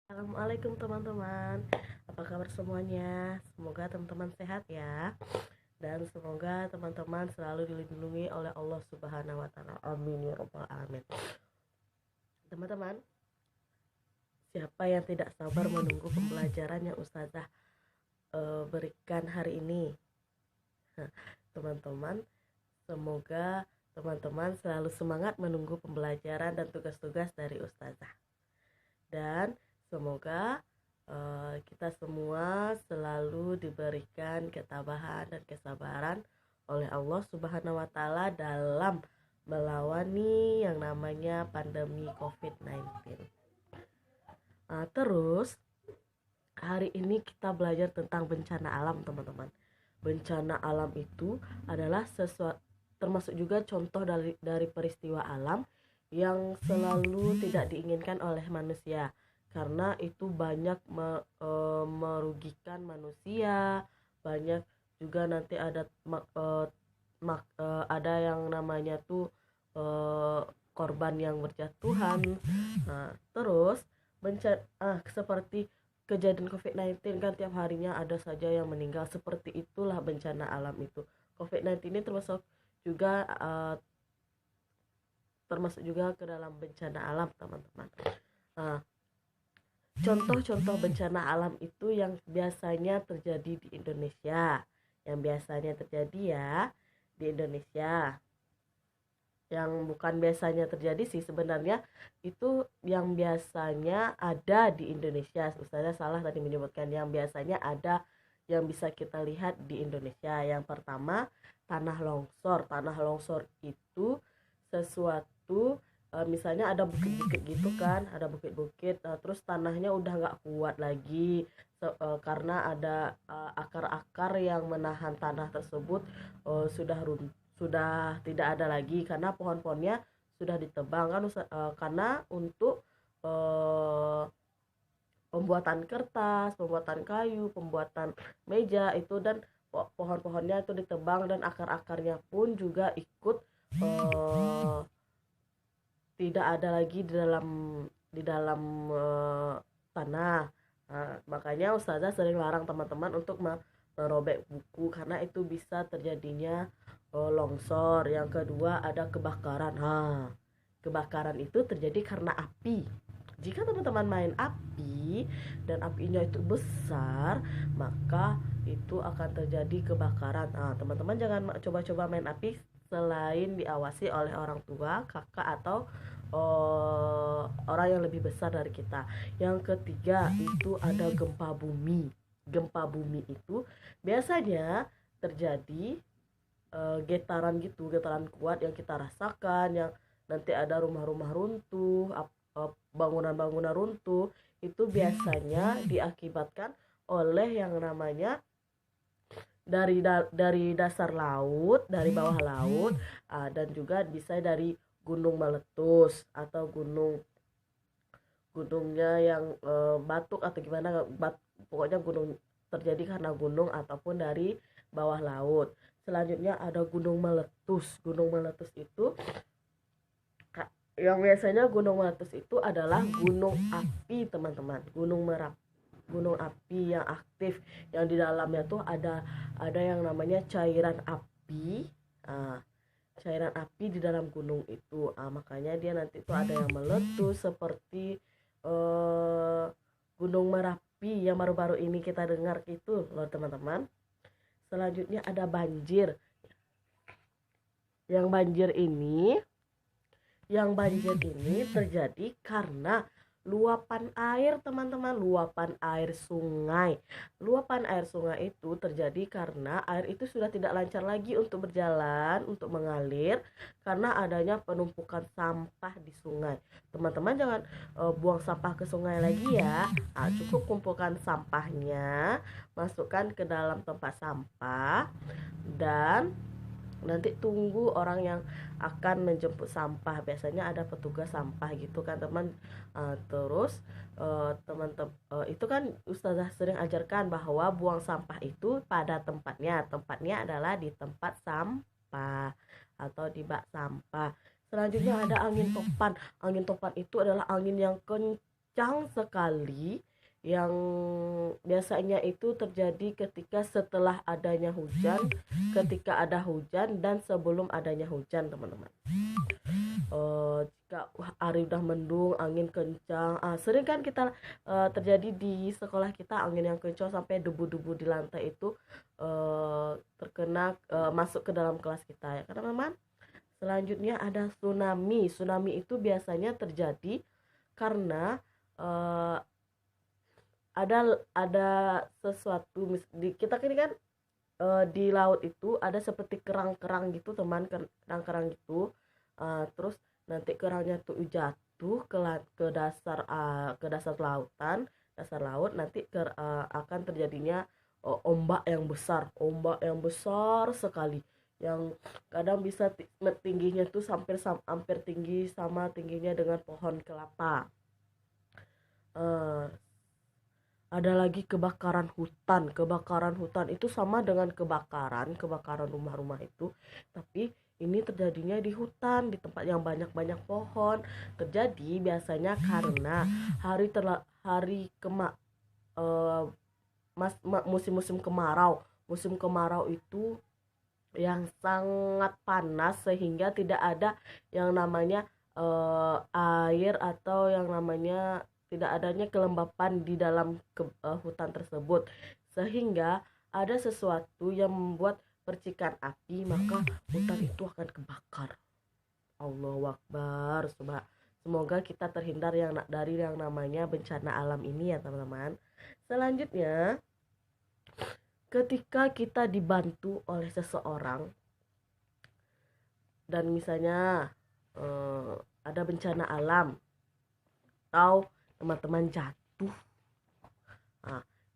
Assalamualaikum teman-teman. Apa kabar semuanya? Semoga teman-teman sehat ya. Dan semoga teman-teman selalu dilindungi oleh Allah Subhanahu wa taala. Amin ya rabbal alamin. Teman-teman, siapa yang tidak sabar menunggu pembelajaran yang Ustazah berikan hari ini? Teman-teman, semoga teman-teman selalu semangat menunggu pembelajaran dan tugas-tugas dari Ustazah. Dan semoga kita semua selalu diberikan ketabahan dan kesabaran oleh Allah Subhanahu wa taala dalam melawani yang namanya pandemi COVID-19. Terus hari ini kita belajar tentang bencana alam, teman-teman. Bencana alam itu adalah sesuatu, termasuk juga contoh dari peristiwa alam yang selalu tidak diinginkan oleh manusia, karena itu banyak merugikan manusia. Banyak juga nanti ada yang namanya tuh korban yang berjatuhan. Terus seperti kejadian COVID-19 kan tiap harinya ada saja yang meninggal. Seperti itulah bencana alam itu. COVID-19 ini termasuk juga ke dalam bencana alam, teman-teman. Contoh-contoh bencana alam itu yang biasanya terjadi di Indonesia. Yang biasanya terjadi ya di Indonesia. Yang bukan biasanya terjadi sih sebenarnya, itu yang biasanya ada di Indonesia. Ustazah salah tadi menyebutkan yang biasanya ada, yang bisa kita lihat di Indonesia. Yang pertama, tanah longsor. Tanah longsor itu sesuatu, misalnya ada bukit-bukit gitu kan, ada bukit-bukit, terus tanahnya udah nggak kuat lagi, karena ada akar-akar yang menahan tanah tersebut, sudah tidak ada lagi karena pohon-pohonnya sudah ditebang kan, karena untuk pembuatan kertas, pembuatan kayu, pembuatan meja itu, dan pohon-pohonnya itu ditebang dan akar-akarnya pun juga ikut tidak ada lagi di dalam tanah. Makanya ustazah sering larang teman-teman untuk merobek buku karena itu bisa terjadinya longsor. Yang kedua ada kebakaran. Kebakaran itu terjadi karena api. Jika teman-teman main api dan apinya itu besar, maka itu akan terjadi kebakaran. Teman-teman jangan coba-coba main api selain diawasi oleh orang tua, kakak, atau orang yang lebih besar dari kita. Yang ketiga itu ada gempa bumi. Gempa bumi itu biasanya terjadi getaran gitu, getaran kuat yang kita rasakan, yang nanti ada rumah-rumah runtuh, bangunan-bangunan runtuh. Itu biasanya diakibatkan oleh yang namanya dari dasar laut, dari bawah laut, dan juga bisa dari gunung meletus atau gunungnya yang batuk atau gimana, pokoknya gunung terjadi karena gunung ataupun dari bawah laut. Selanjutnya ada gunung meletus. Gunung meletus itu, yang biasanya gunung meletus itu adalah gunung api, teman-teman. Gunung api yang aktif, yang di dalamnya tuh ada yang namanya cairan api. Cairan api di dalam gunung itu, makanya dia nanti tuh ada yang meletus, seperti gunung Merapi yang baru-baru ini kita dengar itu loh, teman-teman. Selanjutnya ada banjir. Yang banjir ini terjadi karena luapan air, teman-teman. Luapan air sungai. Luapan air sungai itu terjadi karena air itu sudah tidak lancar lagi untuk berjalan, untuk mengalir, karena adanya penumpukan sampah di sungai. Teman-teman jangan buang sampah ke sungai lagi ya. Cukup kumpulkan sampahnya, masukkan ke dalam tempat sampah, dan nanti tunggu orang yang akan menjemput sampah. Biasanya ada petugas sampah gitu kan, teman. Terus teman-teman, itu kan ustazah sering ajarkan bahwa buang sampah itu pada tempatnya adalah di tempat sampah atau di bak sampah. Selanjutnya ada angin topan. Angin topan itu adalah angin yang kencang sekali yang biasanya itu terjadi ketika setelah adanya hujan, ketika ada hujan dan sebelum adanya hujan, teman-teman. Jika hari udah mendung, angin kencang, sering kan kita terjadi di sekolah kita angin yang kencang sampai debu-debu di lantai itu terkena masuk ke dalam kelas kita ya kan teman-teman. Selanjutnya ada tsunami. Tsunami itu biasanya terjadi karena uh, ada sesuatu di kita ini kan di laut itu ada seperti kerang-kerang gitu teman, kerang-kerang gitu. Terus nanti kerangnya tuh jatuh ke dasar dasar laut nanti akan terjadinya ombak yang besar sekali yang kadang bisa tingginya tuh hampir tinggi sama tingginya dengan pohon kelapa. Ada lagi kebakaran hutan itu sama dengan kebakaran rumah-rumah itu, tapi ini terjadinya di hutan, di tempat yang banyak pohon. Terjadi biasanya karena musim-musim kemarau itu yang sangat panas sehingga tidak ada yang namanya air atau yang namanya tidak adanya kelembapan di dalam hutan tersebut, sehingga ada sesuatu yang membuat percikan api, maka hutan itu akan kebakar. Allahu Akbar. Semoga kita terhindar dari yang namanya bencana alam ini ya teman-teman. Selanjutnya, ketika kita dibantu oleh seseorang dan misalnya ada bencana alam atau teman-teman jatuh,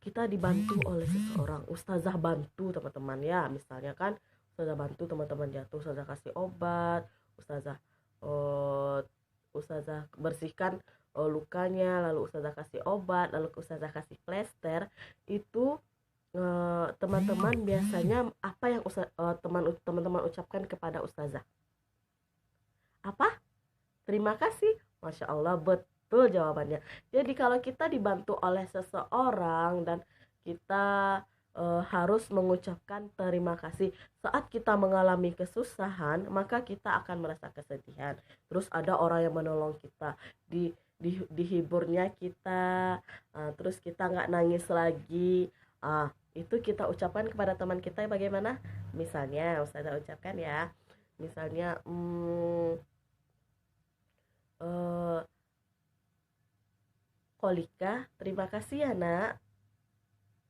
kita dibantu oleh seseorang, ustazah bantu teman-teman ya, misalnya kan ustazah bantu teman-teman jatuh, ustazah kasih obat, ustazah bersihkan lukanya, lalu ustazah kasih obat, lalu ustazah kasih plester. Itu teman-teman biasanya apa yang teman-teman ucapkan kepada ustazah? Apa? Terima kasih. Masya Allah, betul jawabannya. Jadi kalau kita dibantu oleh seseorang dan kita harus mengucapkan terima kasih. Saat kita mengalami kesusahan, maka kita akan merasa kesedihan. Terus ada orang yang menolong kita, dihiburnya kita, terus kita nggak nangis lagi. Itu kita ucapkan kepada teman kita bagaimana? Misalnya, saya ucapkan ya. Misalnya, Kolika, terima kasih ya nak.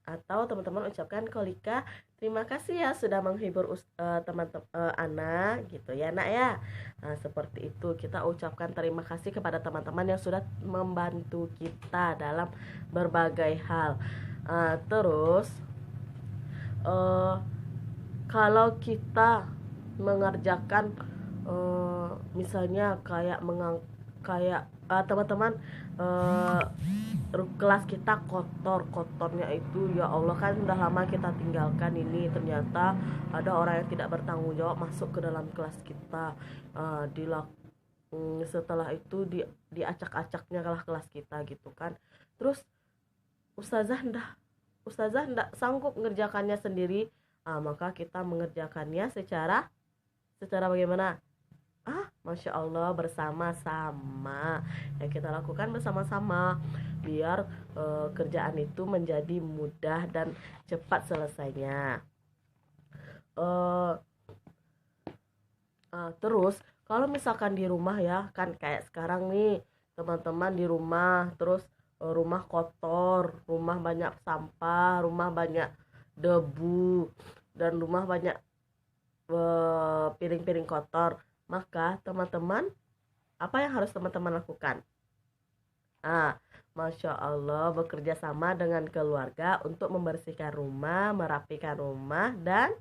Atau teman-teman ucapkan, Kolika, terima kasih ya sudah menghibur teman-teman anak gitu ya nak ya. Seperti itu kita ucapkan terima kasih kepada teman-teman yang sudah membantu kita dalam berbagai hal. Terus kalau kita mengerjakan misalnya kayak teman-teman kelas kita kotornya itu ya Allah, kan udah lama kita tinggalkan ini, ternyata ada orang yang tidak bertanggung jawab masuk ke dalam kelas kita. Setelah itu diacak-acaknya kelas kita gitu kan. Terus ustazah ndak sanggup mengerjakannya sendiri, maka kita mengerjakannya secara bagaimana? Masya Allah, bersama-sama. Yang kita lakukan bersama-sama biar kerjaan itu menjadi mudah dan cepat selesainya. Terus kalau misalkan di rumah ya kan, kayak sekarang nih teman-teman di rumah, terus rumah kotor, rumah banyak sampah, rumah banyak debu, dan rumah banyak piring-piring kotor, maka teman-teman apa yang harus teman-teman lakukan? Masya Allah, bekerja sama dengan keluarga untuk membersihkan rumah, merapikan rumah, dan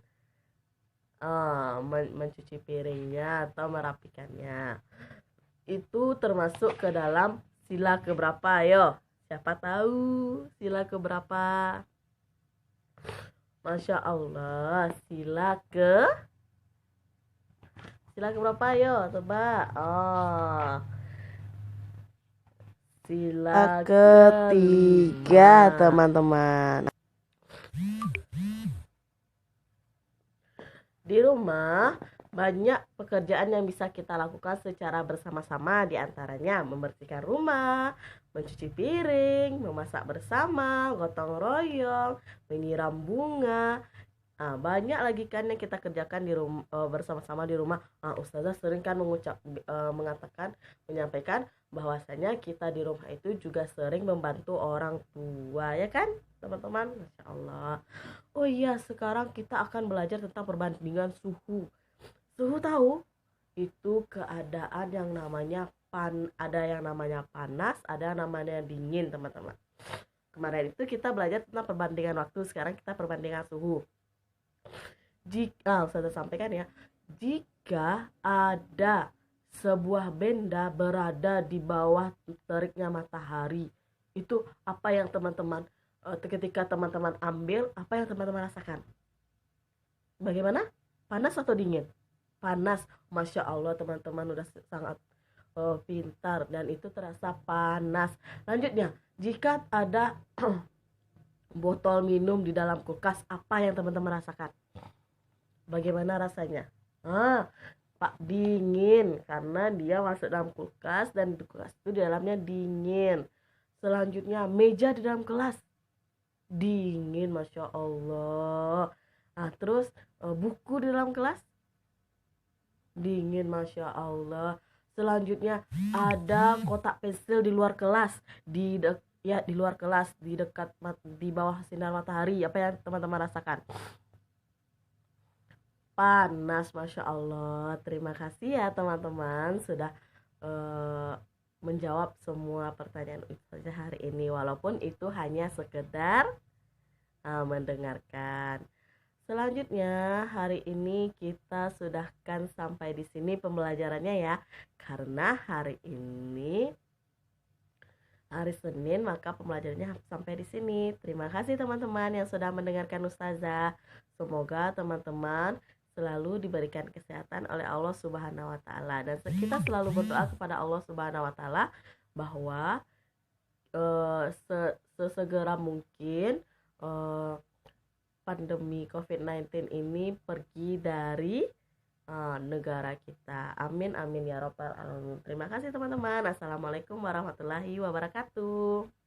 mencuci piringnya atau merapikannya. Itu termasuk ke dalam sila keberapa? Ayo, siapa tahu sila keberapa? Masya Allah, sila keberapa? Ayo coba. Sila ketiga, kelima. teman-teman. Di rumah, banyak pekerjaan yang bisa kita lakukan secara bersama-sama, di antaranya membersihkan rumah, mencuci piring, memasak bersama, gotong royong, menyiram bunga. Banyak lagi kan yang kita kerjakan di rumah bersama-sama di rumah. Ustazah sering kan menyampaikan bahwasanya kita di rumah itu juga sering membantu orang tua, ya kan, teman-teman? Masya Allah. Oh iya, sekarang kita akan belajar tentang perbandingan suhu. Suhu tahu? Itu keadaan yang namanya ada yang namanya panas, ada yang namanya dingin, teman-teman. Kemarin itu kita belajar tentang perbandingan waktu, sekarang kita perbandingan suhu. Jika saya sampaikan ya, jika ada sebuah benda berada di bawah teriknya matahari, itu apa yang teman-teman ketika teman-teman ambil, apa yang teman-teman rasakan? Bagaimana? Panas atau dingin? Panas. Masya Allah, teman-teman udah sangat pintar, dan itu terasa panas. Lanjutnya, jika ada botol minum di dalam kulkas, apa yang teman-teman rasakan? Bagaimana rasanya? Pak, dingin, karena dia masuk dalam kulkas, dan di kulkas itu di dalamnya dingin. Selanjutnya, meja di dalam kelas dingin, Masya Allah. Terus buku di dalam kelas dingin, Masya Allah. Selanjutnya, ada kotak pensil di luar kelas, di luar kelas, di bawah sinar matahari. Apa yang teman-teman rasakan? Panas, Masya Allah. Terima kasih ya teman-teman sudah menjawab semua pertanyaan Ustazah hari ini, walaupun itu hanya sekedar mendengarkan. Selanjutnya, hari ini kita sudahkan sampai di sini pembelajarannya ya, karena hari ini hari Senin, maka pembelajarannya sampai di sini. Terima kasih teman-teman yang sudah mendengarkan Ustazah. Semoga teman-teman selalu diberikan kesehatan oleh Allah Subhanahu wa taala, dan kita selalu berdoa kepada Allah Subhanahu wa taala bahwa sesegera mungkin pandemi COVID-19 ini pergi dari negara kita. Amin amin ya robbal alamin. Terima kasih teman-teman. Assalamualaikum warahmatullahi wabarakatuh.